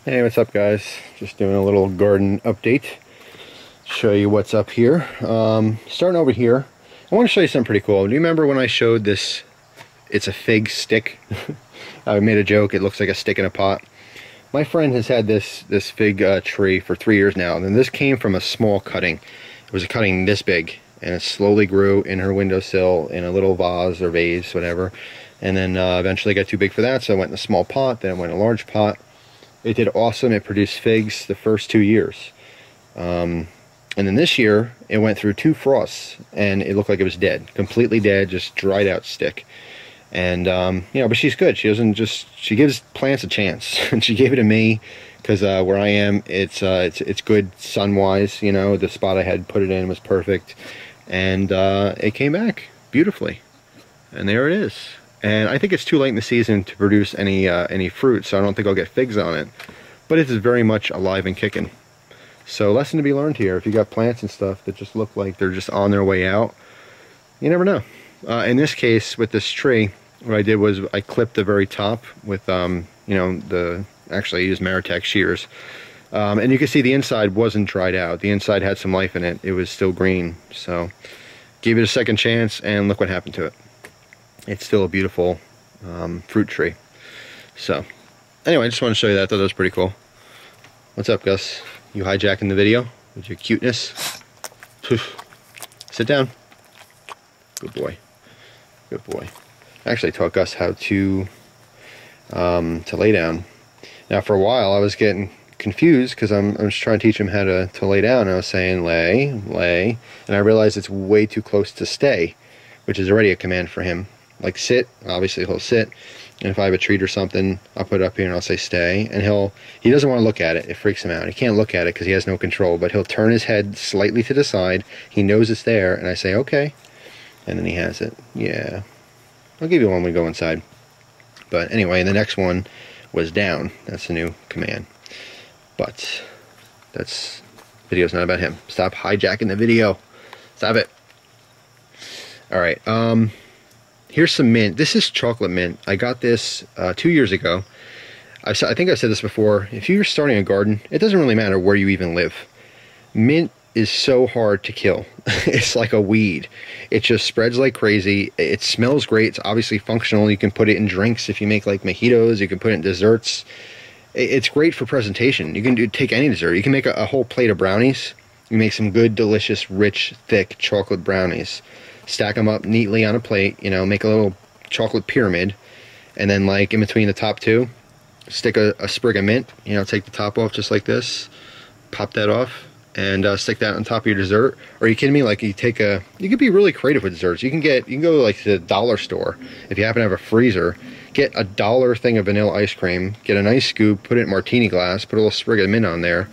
Hey, what's up guys? Just doing a little garden update. Show you what's up here. Starting over here, I want to show you something pretty cool. Do you remember when I showed this? It's a fig stick. I made a joke, it looks like a stick in a pot. My friend has had this fig tree for 3 years now, and this came from a small cutting. It was a cutting this big, and it slowly grew in her windowsill in a little vase or vase, whatever. And then eventually got too big for that, so I went in a small pot, then I went in a large pot. It did awesome. It produced figs the first 2 years. And then this year, it went through 2 frosts, and it looked like it was dead. Completely dead, just dried out stick. And, you know, but she's good. She doesn't just, she gives plants a chance. And she gave it to me, because where I am, it's good sun-wise, you know. The spot I had put it in was perfect. And it came back beautifully. And there it is. And I think it's too late in the season to produce any fruit, so I don't think I'll get figs on it. But it is very much alive and kicking. So lesson to be learned here. If you got plants and stuff that just look like they're just on their way out, you never know. In this case, with this tree, what I did was I clipped the very top with, you know, actually I used Maritech shears. And you can see the inside wasn't dried out. The inside had some life in it. It was still green. So gave it a second chance, and look what happened to it. It's still a beautiful fruit tree. So anyway, I just want to show you that. I thought that was pretty cool. What's up, Gus? You hijacking the video with your cuteness? Sit down. Good boy. Good boy. I actually taught Gus how to lay down. Now for a while I was getting confused because I'm just trying to teach him how to lay down. I was saying lay, lay, and I realized it's way too close to stay, which is already a command for him. Like sit, obviously he'll sit, and if I have a treat or something, I'll put it up here and I'll say stay, and he doesn't want to look at it. It freaks him out. He can't look at it because he has no control, but he'll turn his head slightly to the side. He knows it's there, and I say okay, and then he has it. Yeah, I'll give you one when we go inside. But anyway, the next one was down. That's the new command. But video's not about him. Stop hijacking the video. Stop it. All right. Here's some mint. This is chocolate mint. I got this 2 years ago. I think I've said this before. If you're starting a garden, it doesn't really matter where you even live. Mint is so hard to kill. It's like a weed. It just spreads like crazy. It smells great. It's obviously functional. You can put it in drinks if you make like mojitos. You can put it in desserts. It's great for presentation. You can take any dessert. You can make a whole plate of brownies. You make some good, delicious, rich, thick chocolate brownies. Stack them up neatly on a plate, you know, make a little chocolate pyramid, and then like in between the top two, stick a sprig of mint, you know, take the top off just like this, pop that off, and stick that on top of your dessert. Or are you kidding me? Like you could be really creative with desserts. You can go like to the dollar store, if you happen to have a freezer, get a $1 thing of vanilla ice cream, get a nice scoop, put it in martini glass, put a little sprig of mint on there.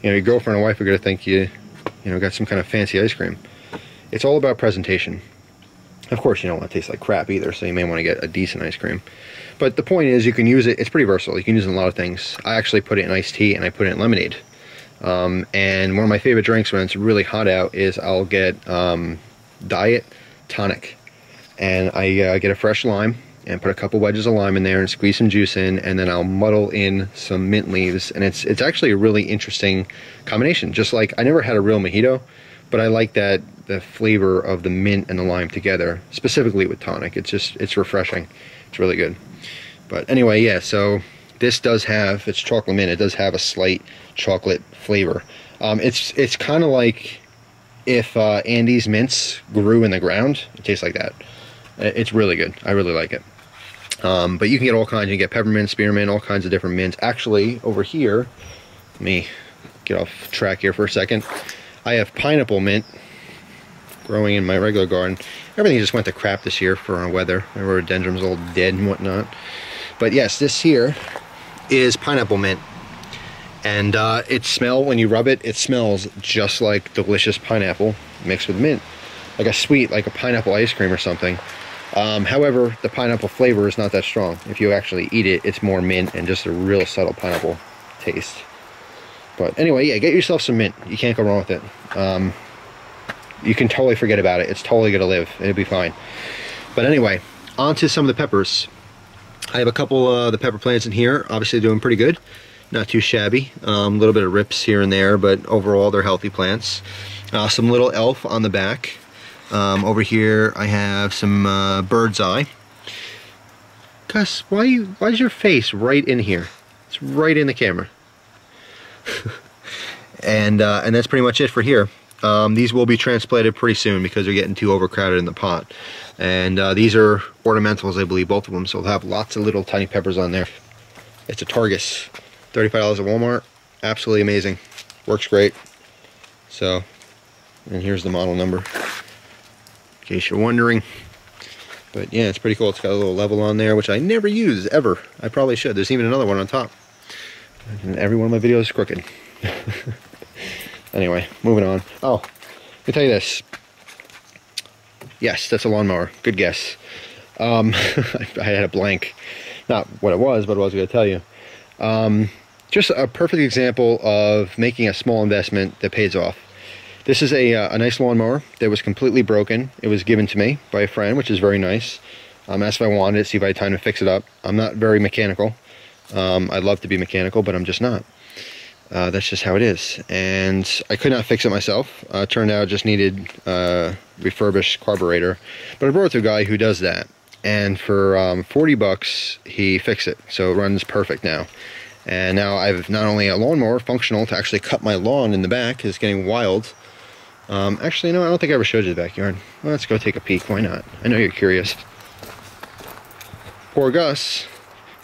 You know, your girlfriend and wife are gonna think you got some kind of fancy ice cream. It's all about presentation. Of course, you don't want to taste like crap either, so you may want to get a decent ice cream. But the point is, you can use it. It's pretty versatile. You can use it in a lot of things. I actually put it in iced tea, and I put it in lemonade. And one of my favorite drinks when it's really hot out is I'll get diet tonic. And I get a fresh lime, and put a couple wedges of lime in there, and squeeze some juice in, and then I'll muddle in some mint leaves. And it's actually a really interesting combination. Just like, I never had a real mojito, but I like the flavor of the mint and the lime together, specifically with tonic. It's refreshing. It's really good. But anyway, yeah, so this does have, it's chocolate mint, it does have a slight chocolate flavor. It's kind of like if Andes mints grew in the ground. It tastes like that. It's really good. I really like it. But you can get all kinds. You can get peppermint, spearmint, all kinds of different mints. Actually, over here, let me get off track here for a second. I have pineapple mint growing in my regular garden. Everything just went to crap this year for our weather. My rhododendron's all dead and whatnot. But yes, this here is pineapple mint. And when you rub it, it smells just like delicious pineapple mixed with mint. Like a pineapple ice cream or something. However, the pineapple flavor is not that strong. If you actually eat it, it's more mint and just a real subtle pineapple taste. But anyway, yeah, get yourself some mint. You can't go wrong with it. You can totally forget about it. It's totally gonna live. It'll be fine. But anyway, on to some of the peppers. I have a couple of the pepper plants in here, obviously doing pretty good. Not too shabby. A little bit of rips here and there, but overall they're healthy plants. Some little elf on the back. Over here I have some bird's eye. Gus, why is your face right in here? It's right in the camera. And that's pretty much it for here. These will be transplanted pretty soon because they're getting too overcrowded in the pot. And these are ornamentals, I believe, both of them, so they'll have lots of little tiny peppers on there. It's a Targus, $35 at Walmart. Absolutely amazing. Works great. So, and here's the model number, in case you're wondering. But yeah, it's pretty cool. It's got a little level on there, which I never use, ever. I probably should. There's even another one on top. And every one of my videos is crooked. Anyway, moving on. Oh, let me tell you this. Yes, that's a lawnmower. Good guess. I had a blank. Not what it was, but what I was going to tell you. Just a perfect example of making a small investment that pays off. This is a nice lawnmower that was completely broken. It was given to me by a friend, which is very nice. Asked if I wanted it, see if I had time to fix it up. I'm not very mechanical. I'd love to be mechanical, but I'm just not. That's just how it is. And I could not fix it myself. Turned out it just needed refurbished carburetor. But I brought it to a guy who does that. And for 40 bucks, he fixed it. So it runs perfect now. And now I've not only a lawnmower functional to actually cut my lawn in the back, it's getting wild. Actually, no, I don't think I ever showed you the backyard. Well, let's go take a peek. Why not? I know you're curious. Poor Gus.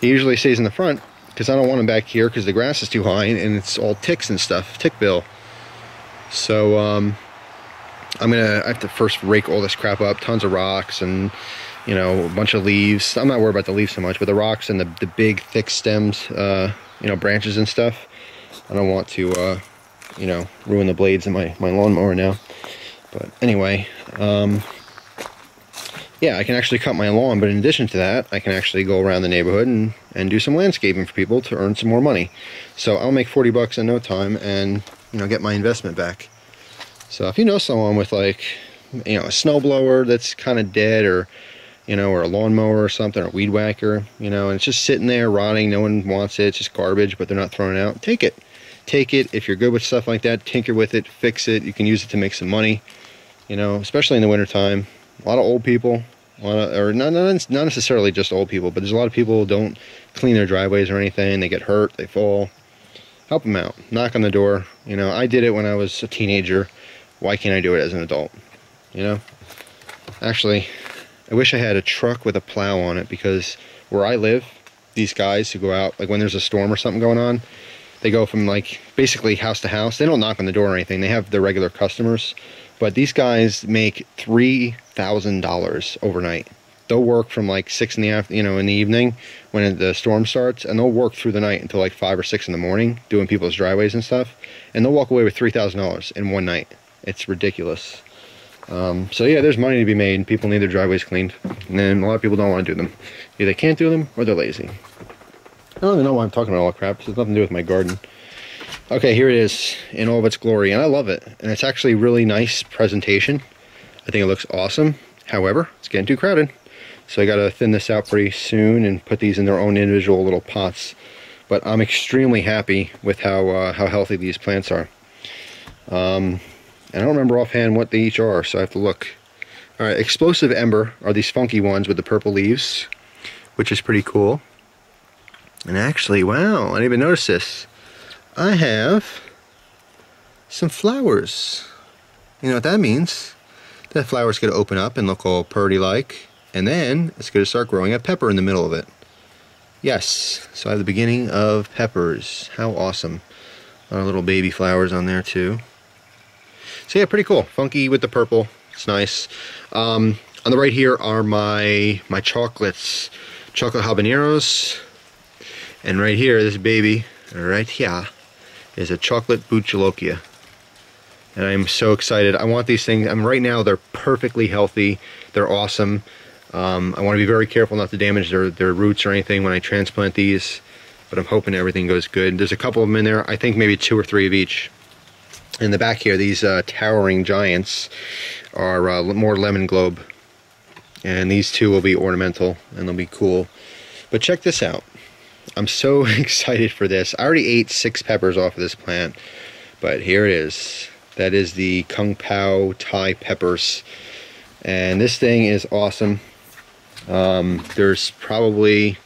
He usually stays in the front because I don't want him back here because the grass is too high and it's all ticks and stuff, tick bill. So I have to first rake all this crap up, tons of rocks and, you know, a bunch of leaves. I'm not worried about the leaves so much, but the rocks and the big thick stems, you know, branches and stuff. I don't want to, you know, ruin the blades in my lawnmower now. But anyway, yeah, I can actually cut my lawn, but in addition to that, I can actually go around the neighborhood and do some landscaping for people to earn some more money. So I'll make 40 bucks in no time and, you know, get my investment back. So if you know someone with, like, you know, a snowblower that's kind of dead, or, you know, or a lawnmower or something, or a weed whacker, you know, and it's just sitting there rotting, no one wants it, it's just garbage, but they're not throwing it out, take it. Take it. If you're good with stuff like that, tinker with it, fix it. You can use it to make some money, you know, especially in the wintertime. A lot of old people, or not necessarily just old people, but there's a lot of people who don't clean their driveways or anything. They get hurt, they fall. Help them out. Knock on the door. You know, I did it when I was a teenager. Why can't I do it as an adult? You know? Actually, I wish I had a truck with a plow on it, because where I live, these guys who go out, like when there's a storm or something going on, they go from, like, basically house to house. They don't knock on the door or anything. They have their regular customers. But these guys make $3,000 overnight. They'll work from like 6 in the afternoon, you know, in the evening when the storm starts, and they'll work through the night until like 5 or 6 in the morning doing people's driveways and stuff. And they'll walk away with $3,000 in one night. It's ridiculous. So yeah, there's money to be made. People need their driveways cleaned, and then a lot of people don't want to do them. Either they can't do them or they're lazy. I don't even know why I'm talking about all that crap. It has nothing to do with my garden. Okay, here it is in all of its glory, and I love it. And it's actually really nice presentation. I think it looks awesome. However, it's getting too crowded. So I gotta thin this out pretty soon and put these in their own individual little pots. But I'm extremely happy with how healthy these plants are. And I don't remember offhand what they each are, so I have to look. All right, Explosive Ember are these funky ones with the purple leaves, which is pretty cool. And actually, wow, I didn't even notice this. I have some flowers. You know what that means? That flower's going to open up and look all purty-like, and then it's going to start growing a pepper in the middle of it. Yes, so I have the beginning of peppers. How awesome. A lot of little baby flowers on there too. So yeah, pretty cool. Funky with the purple. It's nice. On the right here are my chocolates. Chocolate habaneros. And right here, this baby, right here, is a chocolate butchalokia. And I'm so excited. I want these things. Right now, they're perfectly healthy. They're awesome. I want to be very careful not to damage their roots or anything when I transplant these. But I'm hoping everything goes good. There's a couple of them in there. I think maybe 2 or 3 of each. In the back here, these towering giants are more lemon globe. And these two will be ornamental, and they'll be cool. But check this out. I'm so excited for this. I already ate 6 peppers off of this plant, but here it is. That is the Kung Pao Thai peppers. And this thing is awesome. There's probably,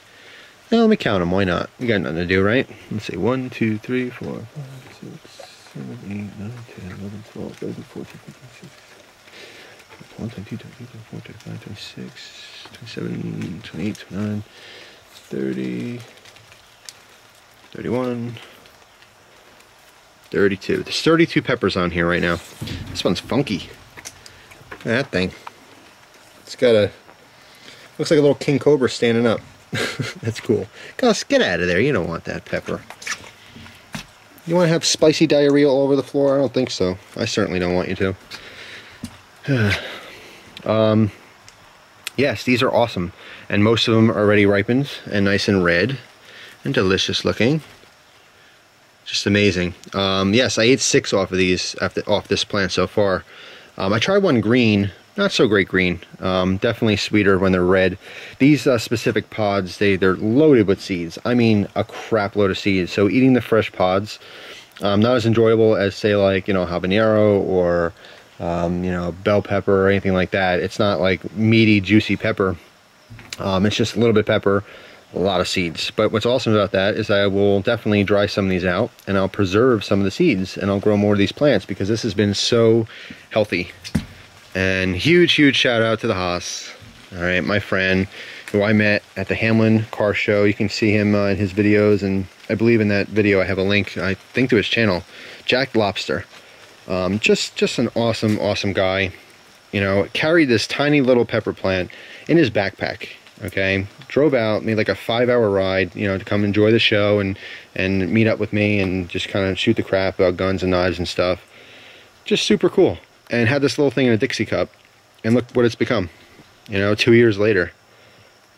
no, let me count them, why not? We got nothing to do, right? Let's see, 1, 2, 3, 4, 5, 6, 7, 8, 9, 10, 11, 12, 13, 14, 15, 16, 1, 22, 23, 24, 25, 26, 27, 28, 29, 30, 31, 32. There's 32 peppers on here right now. This one's funky. Look at that thing. It's got a, looks like a little king cobra standing up. That's cool. Gus, get out of there. You don't want that pepper. You want to have spicy diarrhea all over the floor? I don't think so. I certainly don't want you to. Yes, these are awesome. And most of them are already ripened and nice and red and delicious looking. Just amazing. Yes, I ate 6 off of these, off this plant so far. I tried one green. Not so great green. Definitely sweeter when they're red. These specific pods, they're loaded with seeds. I mean, a crap load of seeds. So eating the fresh pods, not as enjoyable as, say, like, you know, habanero or, you know, bell pepper or anything like that. It's not like meaty, juicy pepper. It's just a little bit of pepper, a lot of seeds. But what's awesome about that is I will definitely dry some of these out and I'll preserve some of the seeds and I'll grow more of these plants because this has been so healthy. And huge shout out to the Haas. All right, my friend who I met at the Hamlin car show. You can see him in his videos, and I believe in that video I have a link, I think, to his channel, Jack Lobster. Just an awesome guy. You know, carried this tiny little pepper plant in his backpack. Okay, drove out, made like a 5-hour ride, you know, to come enjoy the show and meet up with me and just kind of shoot the crap about guns and knives and stuff. Just super cool. And had this little thing in a Dixie cup, and look what it's become. You know, 2 years later.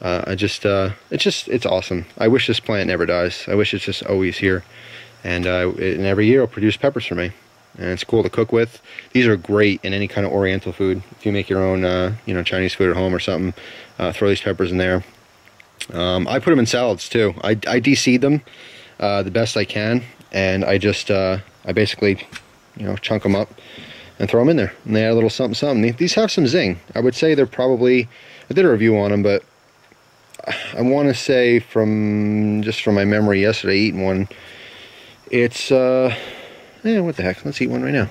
It's awesome. I wish this plant never dies. I wish it's just always here. And every year it'll produce peppers for me. And it's cool to cook with. These are great in any kind of Oriental food. If you make your own, you know, Chinese food at home or something, throw these peppers in there. I put them in salads too. I de-seed them the best I can, and I basically, you know, chunk them up and throw them in there, and they add a little something. These have some zing. I would say they're probably, I did a review on them, but I want to say from my memory yesterday eating one, it's yeah, what the heck, let's eat one right now.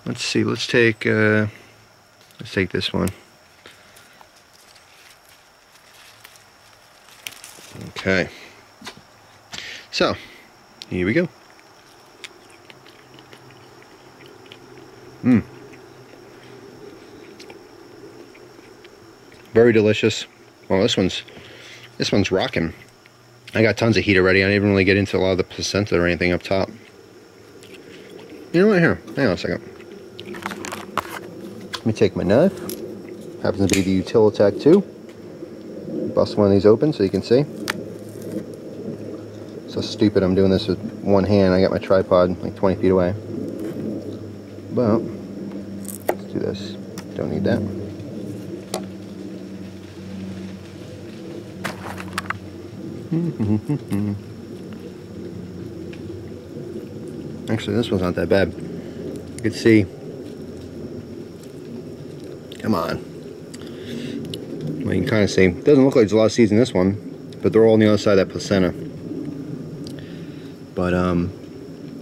Let's see, let's take this one. Okay, so here we go. Very delicious. Well, this one's rocking. I got tons of heat already. I didn't even really get into a lot of the placenta or anything up top. You know what? Here, hang on a second. Let me take my knife. Happens to be the Utilitac 2. Bust one of these open so you can see. So stupid I'm doing this with one hand. I got my tripod like 20 feet away. But let's do this. Don't need that. Actually, this one's not that bad. You can see. Come on. Well, you can kind of see. It doesn't look like there's a lot of seeds in this one, but they're all on the other side of that placenta. But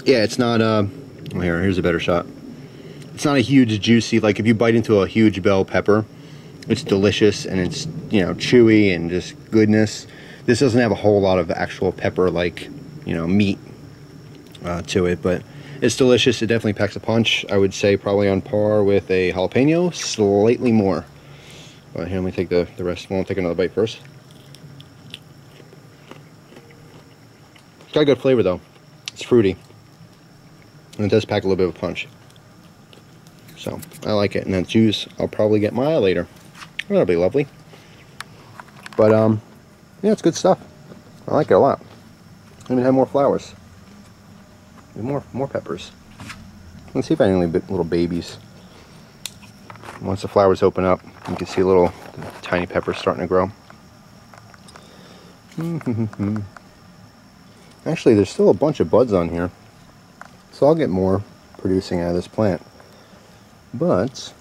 yeah, it's not. Well, here's a better shot. It's not a huge, juicy. Like if you bite into a huge bell pepper, it's delicious and it's, you know, chewy and just goodness. This doesn't have a whole lot of actual pepper, like, you know, meat to it, but it's delicious. It definitely packs a punch. I would say probably on par with a jalapeno, slightly more. But here, let me take the rest. We'll take another bite first. It's got a good flavor though. It's fruity, and it does pack a little bit of a punch. So I like it. And that juice, I'll probably get my eye later. That'll be lovely. But yeah, it's good stuff. I like it a lot. Let me have more flowers. More peppers. Let's see if I can leave little babies. Once the flowers open up, you can see little tiny peppers starting to grow. Actually, there's still a bunch of buds on here, so I'll get more producing out of this plant. But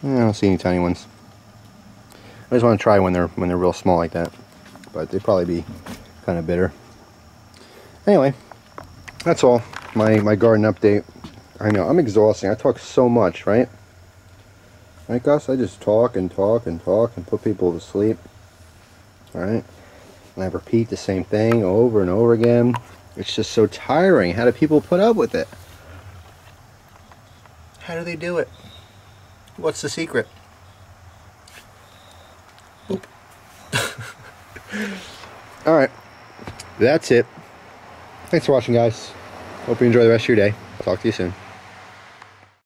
I don't see any tiny ones. I just want to try when they're real small like that, but they'd probably be kind of bitter. Anyway, that's all. My garden update. I know I'm exhausting. I talk so much, right? Right, Gus? I just talk and talk and talk and put people to sleep. All right, and I repeat the same thing over and over again. It's just so tiring. How do people put up with it? How do they do it? What's the secret? Alright, that's it. Thanks for watching, guys. Hope you enjoy the rest of your day. Talk to you soon.